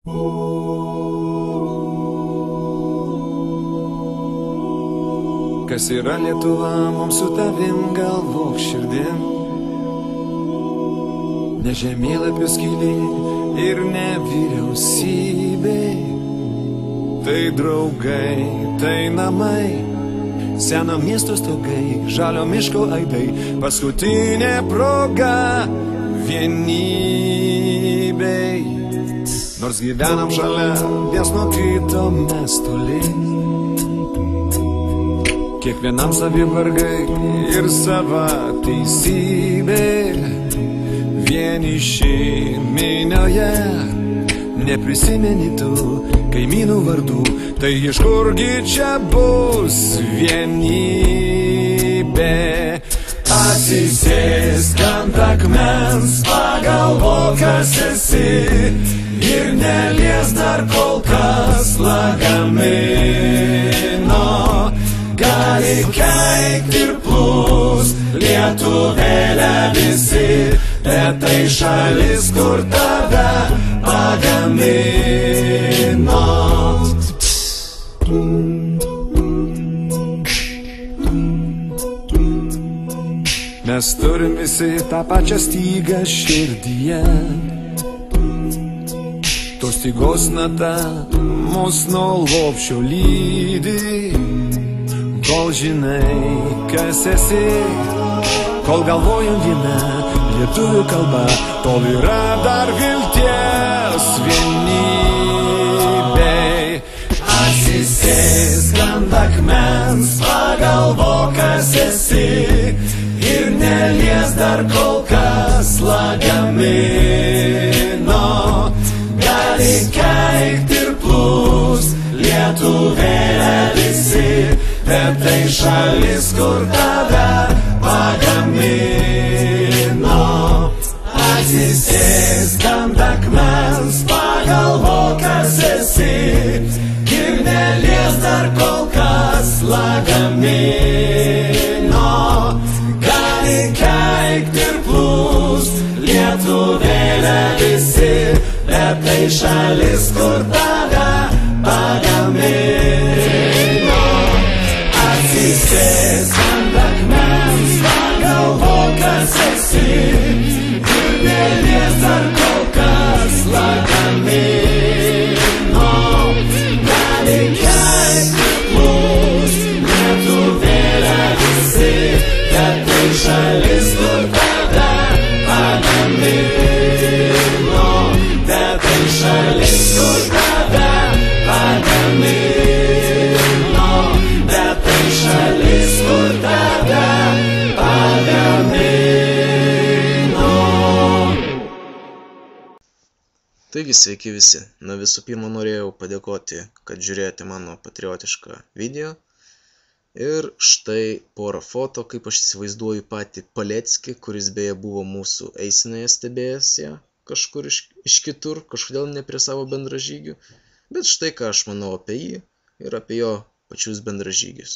Kas yra Lietuva, mums su tavim galvok širdin. Ne žemėlapių skylė ir ne vyriausybė. Tai draugai, tai namai, seno miesto stogai, žalio miško aidai, paskutinė proga vienybei. Nors gyvenam šalia, viens nuo kito mes toli. Kiekvienam savi vargai ir sava teisybė. Vieniši minioje, neprisimeni tu kaimynų vardų, tai iš kurgi čia bus vienybė? Atsisėsk ant akmens, pagalvok, kas esi, ir nelies dar kol kas lagamino. Gali keikti ir plūs lietuvėlę visi, bet tai šalis, kur tave pagamino. Mes turim visi tą pačią stygą širdyje. Tos stygos nata mus nuo lopšio lydi. Kol žinai, kas esi, kol galvojam viena lietuvių kalba, tol yra dar vilties vienybei. Atsisėsk ant akmens, pagalvok, kas esi, ir nelies dar kol kas lagamino. Gali keikti ir plūs lietuvėlę visi, bet tai šalis, kur tave pagamino. Atsisėsk ant akmens, pagalvok, kas esi, ir nelies dar kol kas lagamino. Gali keikti ir plūs lietuvėlę visi, bet tai šalis, kur tave pagamino. Atsisėsk ant akmens, pagalvok, kas esi, ir nelies dar kol kas lagamino. Gali keikti plūs lietuvėlę visi, bet tai šalis, kur tave pagamino. Bet tai šalis, kur tave pagamino. Bet tai šalis, kur tave pagamino. Taigi sveiki visi. Na visų pirma norėjau padėkoti, kad žiūrėjote mano patriotišką video. Ir štai porą foto, kaip aš įsivaizduoju patį Paleckį, kuris beje buvo mūsų eisenoje stebėjęs ją kažkur iš kitur, kažkodėl ne prie savo bendražygių. Bet štai ką aš manau apie jį ir apie jo pačius bendražygius.